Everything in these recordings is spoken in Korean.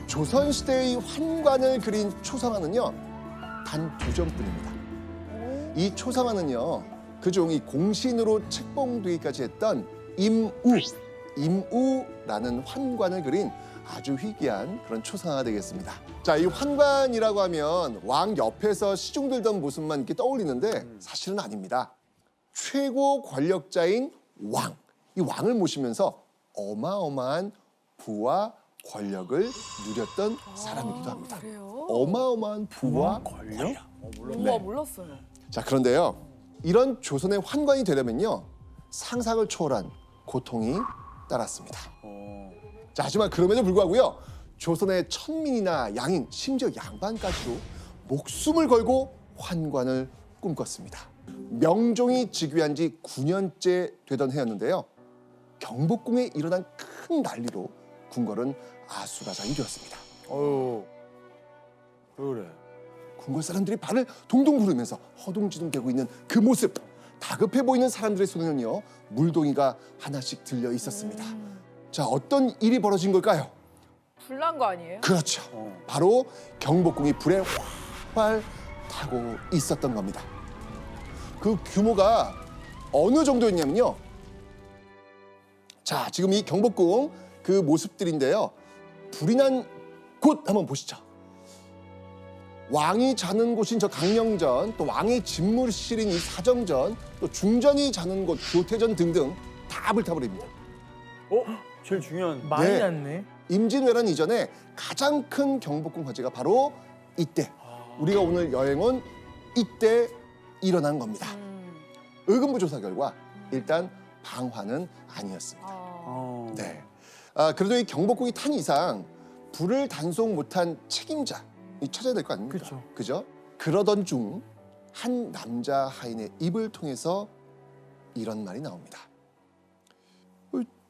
조선시대의 환관을 그린 초상화는요, 단 2점뿐입니다. 이 초상화는요, 그중 이 공신으로 책봉되기까지 했던 임우라는 환관을 그린 아주 희귀한 그런 초상화가 되겠습니다. 자, 이 환관이라고 하면 왕 옆에서 시중 들던 모습만 이렇게 떠올리는데 사실은 아닙니다. 최고 권력자인 왕, 이 왕을 모시면서 어마어마한 부와 권력을 누렸던 사람이기도 합니다. 그래요? 어마어마한 부와 권력? 우와, 몰랐어요. 자, 그런데요, 이런 조선의 환관이 되려면요, 상상을 초월한 고통이 따랐습니다. 자, 하지만 그럼에도 불구하고요, 조선의 천민이나 양인, 심지어 양반까지도 목숨을 걸고 환관을 꿈꿨습니다. 명종이 즉위한 지 9년째 되던 해였는데요, 경복궁에 일어난 큰 난리로 궁궐은 아수라장이 되었습니다. 어휴, 왜 그래? 궁궐 사람들이 발을 동동 구르면서 허둥지둥대고 있는 그 모습, 다급해 보이는 사람들의 손에는요, 물동이가 하나씩 들려 있었습니다. 자, 어떤 일이 벌어진 걸까요? 불난 거 아니에요? 그렇죠. 바로 경복궁이 불에 활활 타고 있었던 겁니다. 그 규모가 어느 정도였냐면요, 자, 지금 이 경복궁 그 모습들인데요, 불이 난 곳 한번 보시죠. 왕이 자는 곳인 저 강령전, 또 왕의 집무실인 이 사정전, 또 중전이 자는 곳 교태전 등등 다 불타버립니다. 제일 중요한. 많이 네. 났네. 임진왜란 이전에 가장 큰 경복궁 화재가 바로 이때, 우리가 오늘 여행 온 이때 일어난 겁니다. 의금부 조사 결과 일단 방화는 아니었습니다. 네. 그래도 이 경복궁이 탄 이상 불을 단속 못한 책임자 찾아야 될 거 아닙니까? 그쵸. 그죠? 그러던 중 한 남자 하인의 입을 통해서 이런 말이 나옵니다.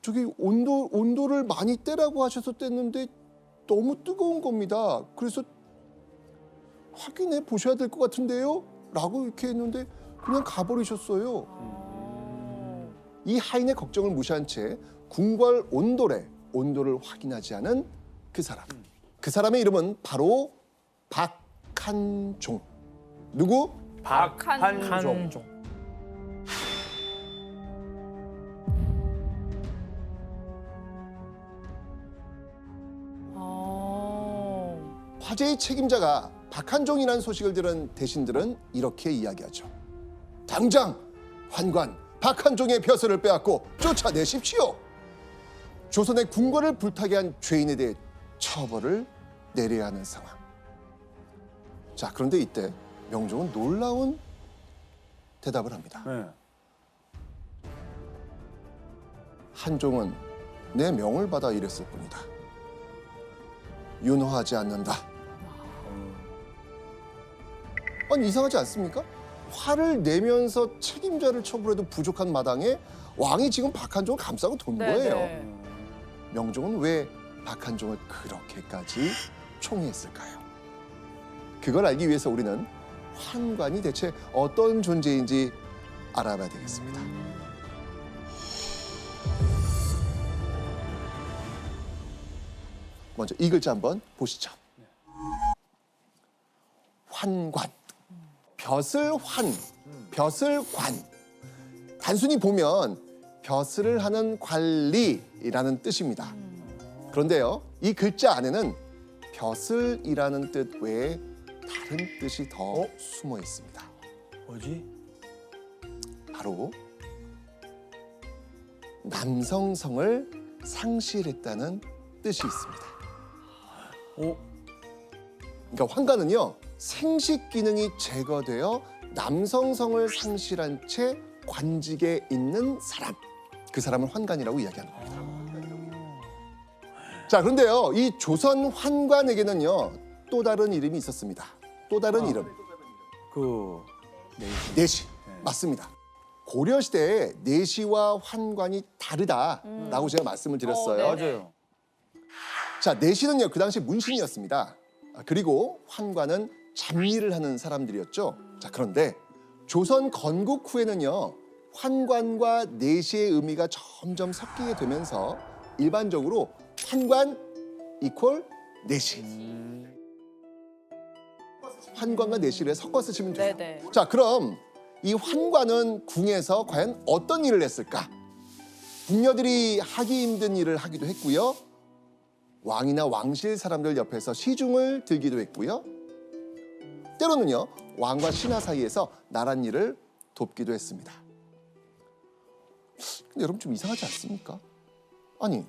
저기 온도를 많이 떼라고 하셔서 뗐는데 너무 뜨거운 겁니다. 그래서 확인해 보셔야 될 것 같은데요? 라고 이렇게 했는데 그냥 가버리셨어요. 이 하인의 걱정을 무시한 채 궁궐 온돌에 온도를 확인하지 않은 그 사람. 그 사람의 이름은 바로 박한종. 누구? 박한종. 한종. 화재의 책임자가 박한종이라는 소식을 들은 대신들은 이렇게 이야기하죠. 당장 환관 박한종의 벼슬을 빼앗고 쫓아내십시오. 조선의 궁궐을 불타게 한 죄인에 대해 처벌을 내려야 하는 상황. 자, 그런데 이때 명종은 놀라운 대답을 합니다. 네. 한종은 내 명을 받아 이랬을 뿐이다. 윤호하지 않는다. 아니, 이상하지 않습니까? 화를 내면서 책임자를 처벌해도 부족한 마당에 왕이 지금 박한종을 감싸고 돈 거예요. 명종은 왜 박한종을 그렇게까지 총애했을까요? 그걸 알기 위해서 우리는 환관이 대체 어떤 존재인지 알아봐야 되겠습니다. 먼저 이 글자 한번 보시죠. 환관. 벼슬환, 벼슬관. 단순히 보면 벼슬을 하는 관리라는 뜻입니다. 그런데요, 이 글자 안에는 벼슬이라는 뜻 외에 다른 뜻이 더 숨어 있습니다. 뭐지? 바로 남성성을 상실했다는 뜻이 있습니다. 그러니까 환관은요, 생식 기능이 제거되어 남성성을 상실한 채 관직에 있는 사람, 그 사람을 환관이라고 이야기하는 겁니다. 자, 그런데요, 이 조선 환관에게는요, 또 다른 이름이 있었습니다. 또 다른 이름, 내시. 맞습니다. 고려 시대에 내시와 환관이 다르다라고 제가 말씀을 드렸어요. 맞아요. 자, 내시는요, 그 당시 문신이었습니다. 그리고 환관은 잡일을 하는 사람들이었죠. 자, 그런데 조선 건국 후에는요, 환관과 내시의 의미가 점점 섞이게 되면서 일반적으로 환관 이퀄 내시. 환관과 내시를 섞어서 치면 돼요. 네네. 자, 그럼 이 환관은 궁에서 과연 어떤 일을 했을까? 궁녀들이 하기 힘든 일을 하기도 했고요. 왕이나 왕실 사람들 옆에서 시중을 들기도 했고요. 때로는요, 왕과 신하 사이에서 나란 일을 돕기도 했습니다. 근데 여러분 좀 이상하지 않습니까? 아니,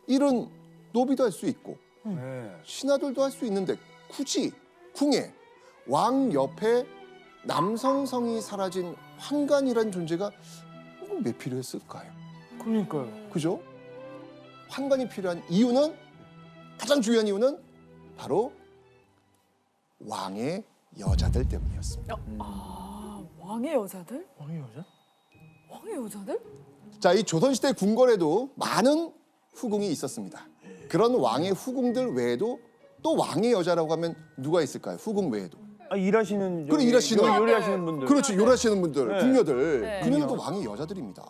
일은 노비도 할 수 있고 네. 신하들도 할 수 있는데 굳이 궁에 왕 옆에 남성성이 사라진 환관이란 존재가 왜 필요했을까요? 그러니까요. 그죠? 환관이 필요한 이유는, 가장 중요한 이유는 바로 왕의 여자들 때문이었습니다. 아, 왕의 여자들? 왕의 여자? 왕의 여자들? 자, 이 조선시대 궁궐에도 많은 후궁이 있었습니다. 그런 왕의 후궁들 외에도 또 왕의 여자라고 하면 누가 있을까요? 후궁 외에도. 아, 일하시는 그래, 일하시는 요리하시는 분들. 그렇죠. 요리하시는 분들, 네. 궁녀들. 네. 그녀는 또 왕의 여자들입니다.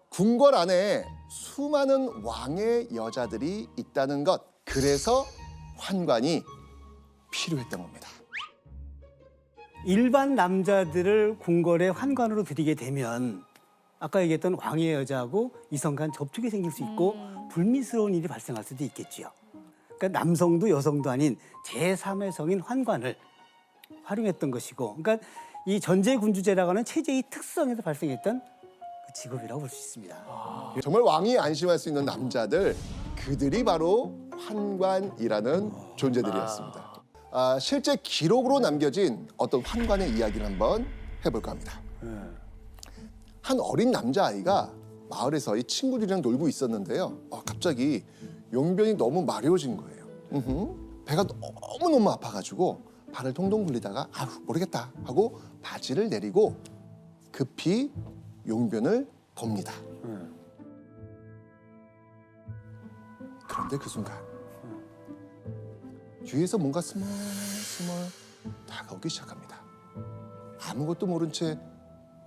궁궐 안에 수많은 왕의 여자들이 있다는 것. 그래서 환관이 필요했던 겁니다. 일반 남자들을 궁궐의 환관으로 들이게 되면 아까 얘기했던 왕의 여자하고 이성 간 접촉이 생길 수 있고 불미스러운 일이 발생할 수도 있겠지요. 그러니까 남성도 여성도 아닌 제3의 성인 환관을 활용했던 것이고, 그러니까 이 전제군주제라고 하는 체제의 특성에서 발생했던 그 직업이라고 볼 수 있습니다. 정말 왕이 안심할 수 있는 남자들, 그들이 바로 환관이라는 존재들이었습니다. 실제 기록으로 남겨진 어떤 환관의 이야기를 한번 해볼까 합니다. 한 어린 남자아이가 마을에서 이 친구들이랑 놀고 있었는데요. 갑자기 용변이 너무 마려워진 거예요. 배가 너무너무 아파가지고 발을 동동 굴리다가 아휴 모르겠다 하고 바지를 내리고 급히 용변을 봅니다. 그런데 그 순간 뒤에서 뭔가 스멀스멀 다가오기 시작합니다. 아무것도 모른 채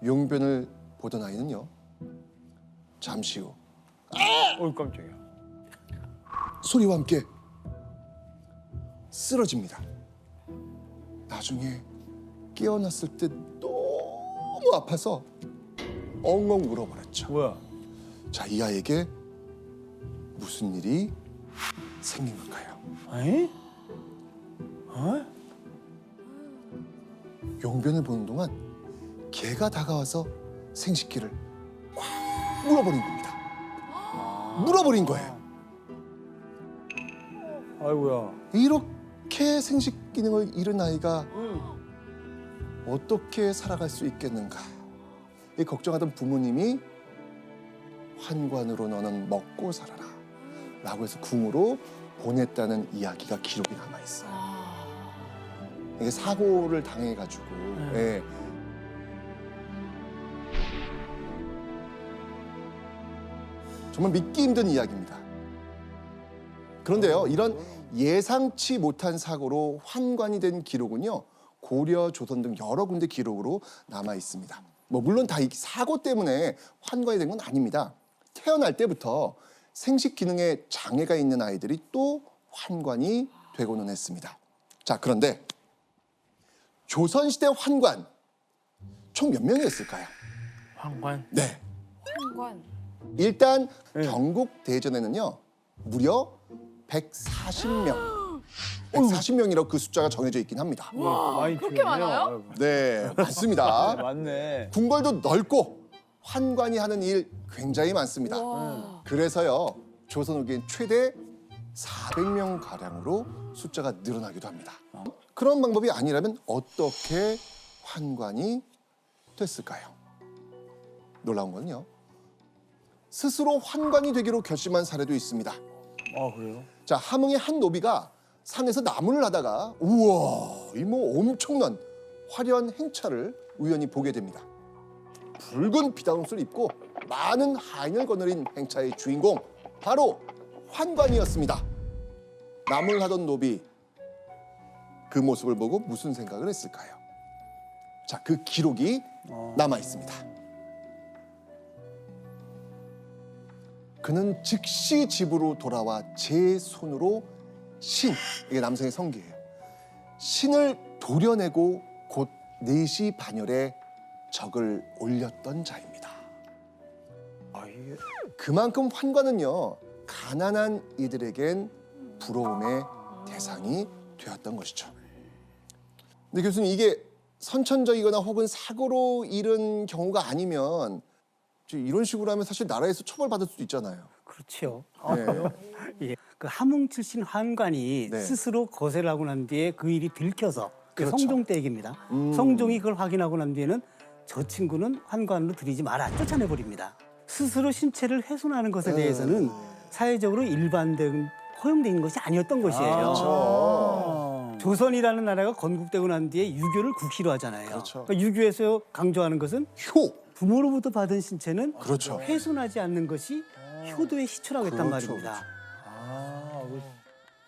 용변을 보던 아이는요, 잠시 후 어이 깜짝이야. 소리와 함께 쓰러집니다. 나중에 깨어났을 때 너무 아파서 엉엉 울어버렸죠. 뭐야? 자, 이 아이에게 무슨 일이 생긴 걸까요? 에이? 어? 용변을 보는 동안 개가 다가와서 생식기를 꽉 물어버린 겁니다. 물어버린 거예요. 아이고야. 이렇게 생식 기능을 잃은 아이가 어떻게 살아갈 수 있겠는가? 이 걱정하던 부모님이 환관으로 너는 먹고 살아라 라고 해서 궁으로 보냈다는 이야기가 기록이 남아 있어요. 이게 사고를 당해가지고 예. 정말 믿기 힘든 이야기입니다. 그런데요, 이런 예상치 못한 사고로 환관이 된 기록은요, 고려, 조선 등 여러 군데 기록으로 남아 있습니다. 물론 다 이 사고 때문에 환관이 된 건 아닙니다. 태어날 때부터 생식 기능에 장애가 있는 아이들이 또 환관이 되고는 했습니다. 자, 그런데 조선시대 환관 총 몇 명이었을까요? 황관. 네. 환관. 일단 네. 경국대전에는요, 무려 140명. 140명이라고 그 숫자가 정해져 있긴 합니다. 와, 많이 그렇게 필요하네요. 많아요? 아이고. 네, 맞습니다. 맞네. 궁궐도 넓고 환관이 하는 일 굉장히 많습니다. 와. 그래서요, 조선 후기엔 최대 400명 가량으로 숫자가 늘어나기도 합니다. 그런 방법이 아니라면 어떻게 환관이 됐을까요? 놀라운 건요, 스스로 환관이 되기로 결심한 사례도 있습니다. 아 그래요? 자, 함흥의 한 노비가 산에서 나무를 하다가 우와, 이 뭐 엄청난 화려한 행차를 우연히 보게 됩니다. 붉은 비단옷을 입고 많은 하인을 거느린 행차의 주인공, 바로 환관이었습니다. 나무를 하던 노비, 그 모습을 보고 무슨 생각을 했을까요? 자, 그 기록이 남아 있습니다. 그는 즉시 집으로 돌아와 제 손으로 신, 이게 남성의 성기예요. 신을 도려내고 곧 내시 반열에 적을 올렸던 자입니다. 아, 이게 그만큼 환관은요, 가난한 이들에겐 부러움의 대상이 되었던 것이죠. 근데 교수님, 이게 선천적이거나 혹은 사고로 잃은 경우가 아니면 이런 식으로 하면 사실 나라에서 처벌받을 수도 있잖아요. 그렇죠. 네. 예, 그 함흥 출신 환관이 네. 스스로 거세를 하고 난 뒤에 그 일이 들켜서 그 그렇죠. 성종 때 얘기입니다. 성종이 그걸 확인하고 난 뒤에는 저 친구는 환관으로 들이지 마라 쫓아내버립니다. 스스로 신체를 훼손하는 것에 대해서는 사회적으로 일반된 허용된 것이 아니었던 것이에요. 그렇죠. 조선이라는 나라가 건국되고 난 뒤에 유교를 국시로 하잖아요. 그렇죠. 그러니까 유교에서 강조하는 것은 효. 부모로부터 받은 신체는 그렇죠. 훼손하지 않는 것이 효도의 시초라고 했단 그렇죠, 말입니다.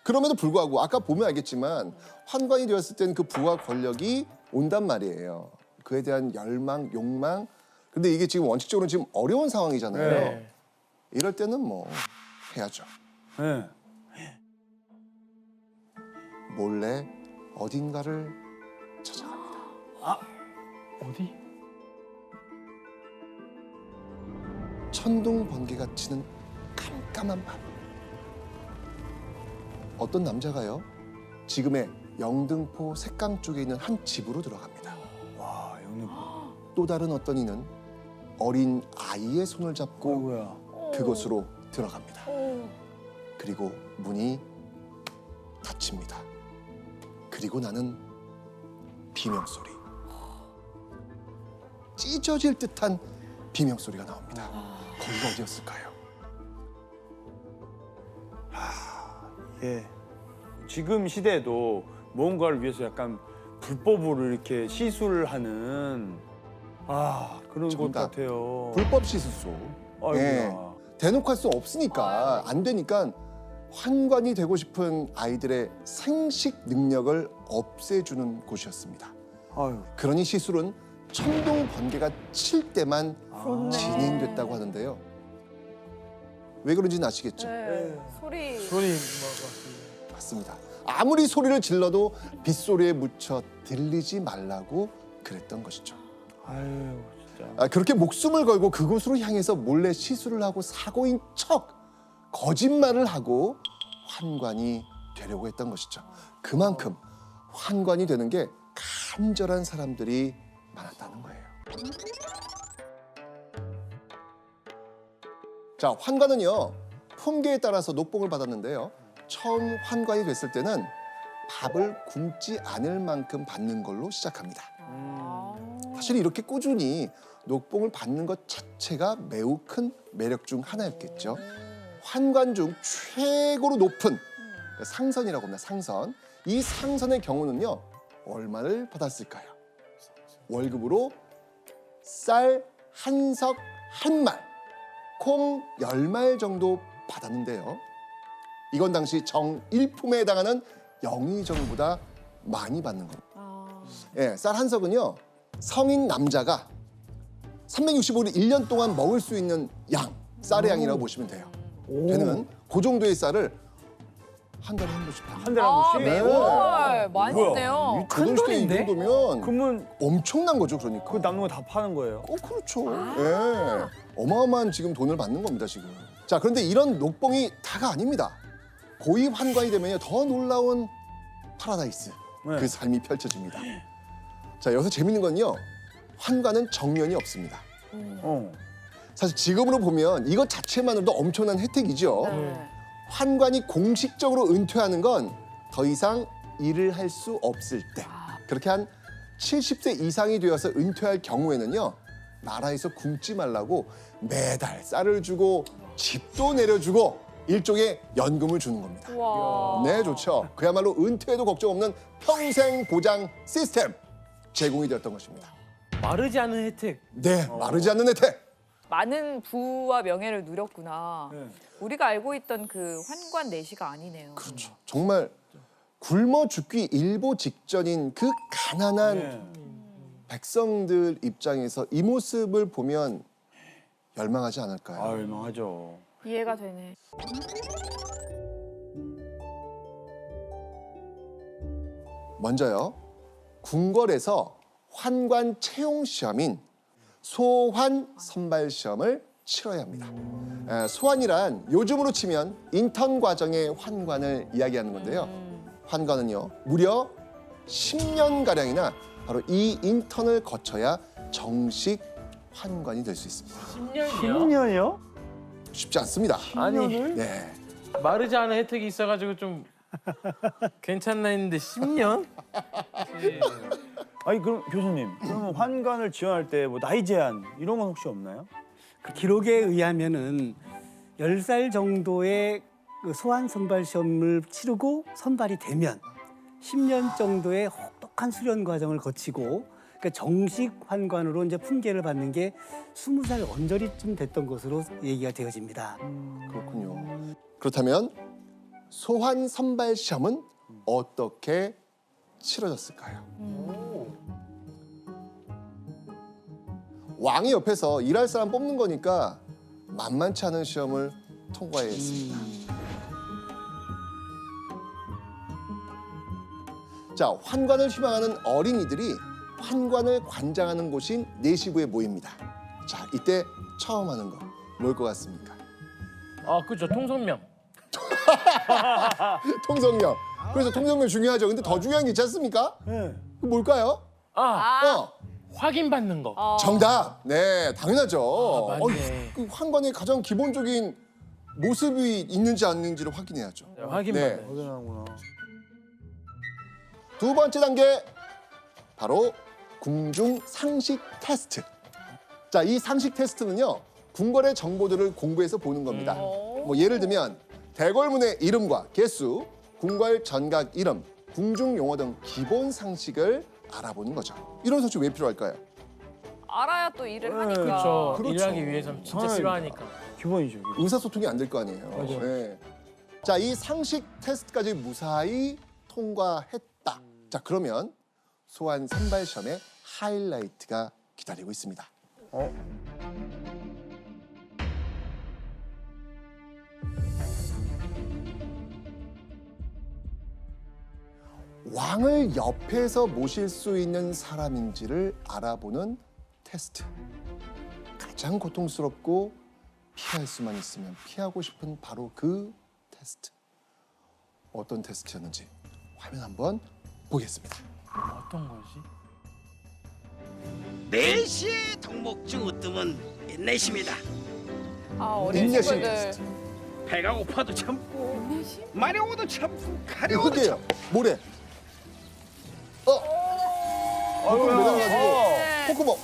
그럼에도 불구하고 아까 보면 알겠지만 환관이 되었을 때는 그 부와 권력이 온단 말이에요. 그에 대한 열망, 욕망. 근데 이게 지금 원칙적으로 지금 어려운 상황이잖아요. 네. 이럴 때는 뭐 해야죠. 네. 몰래 어딘가를 찾아갑니다. 어디? 천둥 번개가 치는 깜깜한 밤. 어떤 남자가요, 지금의 영등포 색강 쪽에 있는 한 집으로 들어갑니다. 와, 여기 또 다른 어떤 이는 어린 아이의 손을 잡고 뭐야? 그곳으로 들어갑니다. 오. 그리고 문이 닫힙니다. 그리고 나는 비명소리. 찢어질 듯한 비명소리가 나옵니다. 거기가 어디였을까요? 예. 지금 시대에도 뭔가를 위해서 약간 불법으로 이렇게 시술을 하는 그런 것 정답. 같아요. 불법 시술소. 아이고야. 대놓고 할 수 없으니까, 안 되니까 환관이 되고 싶은 아이들의 생식 능력을 없애주는 곳이었습니다. 아유. 그러니 시술은 천둥 번개가 칠 때만 그렇네. 진행됐다고 하는데요. 왜 그런지는 아시겠죠? 네. 소리. 손이 맞습니다. 아무리 소리를 질러도 빗소리에 묻혀 들리지 말라고 그랬던 것이죠. 아유, 진짜. 그렇게 목숨을 걸고 그곳으로 향해서 몰래 시술을 하고 사고인 척 거짓말을 하고 환관이 되려고 했던 것이죠. 그만큼 환관이 되는 게 간절한 사람들이 많았다는 거예요. 자, 환관은요, 풍계에 따라서 녹봉을 받았는데요. 처음 환관이 됐을 때는 밥을 굶지 않을 만큼 받는 걸로 시작합니다. 사실 이렇게 꾸준히 녹봉을 받는 것 자체가 매우 큰 매력 중 하나였겠죠. 환관 중 최고로 높은 상선이라고 합니다. 상선. 이 상선의 경우는요, 얼마를 받았을까요? 월급으로 쌀 한 석 한 말, 콩 10말 정도 받았는데요. 이건 당시 정일품에 해당하는 영의정보다 많이 받는 겁니다. 예, 쌀 한 석은요, 성인 남자가 365일 1년 동안 먹을 수 있는 양, 쌀의 양이라고 보시면 돼요. 되는 그 정도의 쌀을 한 달에 한 번씩 팝니다. 한 달에 한 번씩? 매월 많이 뭐야? 쓰네요. 큰 돈인데? 이 정도면 그러면 엄청난 거죠, 그러니까. 그 남는 거 다 파는 거예요? 그렇죠. 예. 어마어마한 지금 돈을 받는 겁니다, 지금. 자, 그런데 이런 녹봉이 다가 아닙니다. 고위 환관이 되면요, 더 놀라운 파라다이스, 네. 그 삶이 펼쳐집니다. 자, 여기서 재밌는 건요, 환관은 정년이 없습니다. 어. 사실 지금으로 보면 이것 자체만으로도 엄청난 혜택이죠. 네. 환관이 공식적으로 은퇴하는 건 더 이상 일을 할 수 없을 때. 그렇게 한 70세 이상이 되어서 은퇴할 경우에는요, 나라에서 굶지 말라고 매달 쌀을 주고 집도 내려주고 일종의 연금을 주는 겁니다. 와. 네, 좋죠. 그야말로 은퇴에도 걱정 없는 평생 보장 시스템 제공이 되었던 것입니다. 마르지 않은 혜택. 네, 마르지 않는 혜택. 많은 부와 명예를 누렸구나. 네. 우리가 알고 있던 그 환관 내시가 아니네요. 그렇죠. 정말 굶어 죽기 일보 직전인 그 가난한 네. 백성들 입장에서 이 모습을 보면 열망하지 않을까요? 아, 열망하죠. 이해가 되네. 먼저요. 궁궐에서 환관 채용 시험인 소환 선발 시험을 치러야 합니다. 소환이란 요즘으로 치면 인턴 과정의 환관을 이야기하는 건데요. 환관은요, 무려 10년가량이나 바로 이 인턴을 거쳐야 정식 환관이 될 수 있습니다. 10년이요? 10년이요? 쉽지 않습니다. 아니 네. 마르지 않은 혜택이 있어가지고 좀 괜찮나 했는데 10년? 아니 그럼 교수님, 그러면 환관을 지원할 때 뭐 나이 제한 이런 건 혹시 없나요? 그 기록에 의하면은 10살 정도의 그 소환 선발 시험을 치르고 선발이 되면 10년 정도의 혹독한 수련 과정을 거치고 그러니까 정식 환관으로 이제 품계를 받는 게 20살 언저리쯤 됐던 것으로 얘기가 되어집니다. 그렇군요. 그렇다면 소환 선발 시험은 어떻게 치러졌을까요? 왕이 옆에서 일할 사람 뽑는 거니까 만만치 않은 시험을 통과해야 했습니다. 자, 환관을 희망하는 어린이들이 환관을 관장하는 곳인 내시부에 모입니다. 자, 이때 처음 하는 거 뭘 것 같습니까? 아 그죠 통성명. 통성명. 그래서 통성명 중요하죠. 근데 더 중요한 게 있지 않습니까? 네. 그 뭘까요? 아 확인받는 거. 정답. 네, 당연하죠. 아, 맞네. 그 환관의 가장 기본적인 모습이 있는지 아닌지를 확인해야죠. 확인받는. 네. 확인하는구나. 두 번째 단계 바로 궁중 상식 테스트. 자, 이 상식 테스트는요. 궁궐의 정보들을 공부해서 보는 겁니다. 뭐 예를 들면 대궐문의 이름과 개수, 궁궐 전각 이름, 궁중 용어 등 기본 상식을 알아보는 거죠. 이런 소식 왜 필요할까요? 알아야 또 일을 하니까. 그렇죠. 그렇죠. 일하기 위해서는 진짜 당연히. 싫어하니까. 기본이죠. 기본. 의사소통이 안 될 거 아니에요. 맞아요. 네. 자, 이 상식 테스트까지 무사히 통과했다. 자, 그러면 소환 선발 시험의 하이라이트가 기다리고 있습니다. 왕을 옆에서 모실 수 있는 사람인지를 알아보는 테스트. 가장 고통스럽고 피할 수만 있으면 피하고 싶은 바로 그 테스트. 어떤 테스트였는지 화면 한번 보겠습니다. 어떤 거지? 4시에 덕목중 으뜸은 인내심이다. 아, 어린 인내심 친구들. 테스트. 배가 고파도 참고 인내심? 마려워도 참고 가려워도 참고. 흙이에요. 모래. 콧구멍 매달아가지고 콧구멍.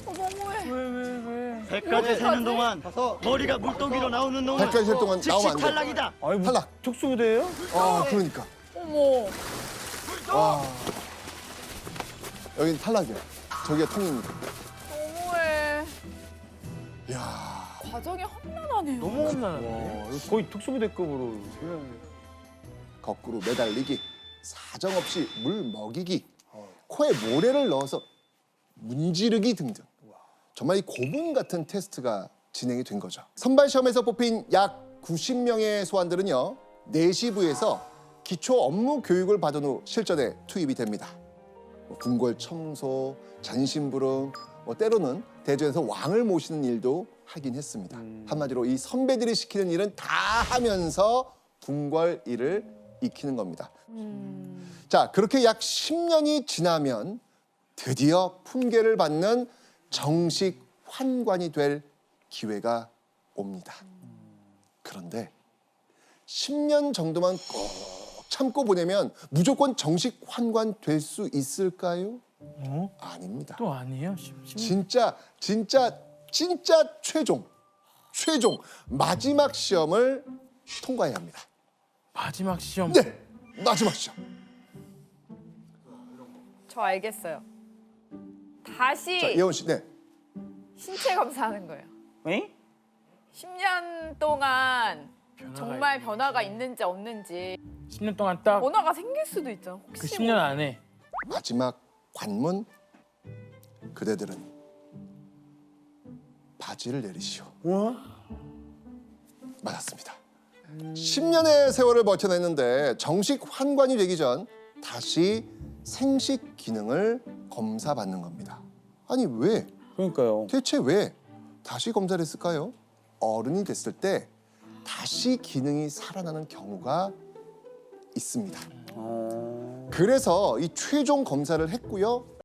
너무해. 왜? 100가지 세는 동안 머리가 물동기로 나오는 놈은 100가지 셀 동안 즉시 나오면 안 돼. 탈락이다. 아니 뭐 탈락. 특수부대예요? 아, 그러니까. 어머. 와. 여긴 탈락이야. 저기가 통입니다. 너무해. 이야. 과정이 험난하네요. 너무 험난한데. 와, 이거 거의 특수부대급으로. 거꾸로 매달리기, 사정없이 물 먹이기, 코에 모래를 넣어서 문지르기 등등. 정말 이 고문 같은 테스트가 진행이 된 거죠. 선발 시험에서 뽑힌 약 90명의 소환들은요. 내시부에서 기초 업무 교육을 받은 후 실전에 투입이 됩니다. 궁궐 청소, 잔심부름, 때로는 대전에서 왕을 모시는 일도 하긴 했습니다. 한마디로 이 선배들이 시키는 일은 다 하면서 궁궐 일을 익히는 겁니다. 자, 그렇게 약 10년이 지나면 드디어 품계를 받는 정식 환관이 될 기회가 옵니다. 그런데 10년 정도만 꼭 참고 보내면 무조건 정식 환관 될 수 있을까요? 어? 아닙니다. 또 아니에요? 진짜 최종 마지막 시험을 통과해야 합니다. 마지막 시험. 네, 마지막 시험. 저 알겠어요. 다시 자, 예원 씨, 네. 신체 검사하는 거예요. 에? 10년 동안 정말 있는지. 변화가 있는지 없는지 10년 동안 딱 그 변화가 생길 수도 있잖아. 혹시 10년 안에 마지막 관문, 그대들은 바지를 내리시오. 맞았습니다. 10년의 세월을 버텨냈는데 정식 환관이 되기 전 다시 생식 기능을 검사받는 겁니다. 아니 왜? 그러니까요. 대체 왜 다시 검사를 했을까요? 어른이 됐을 때 다시 기능이 살아나는 경우가 있습니다. 그래서 이 최종 검사를 했고요.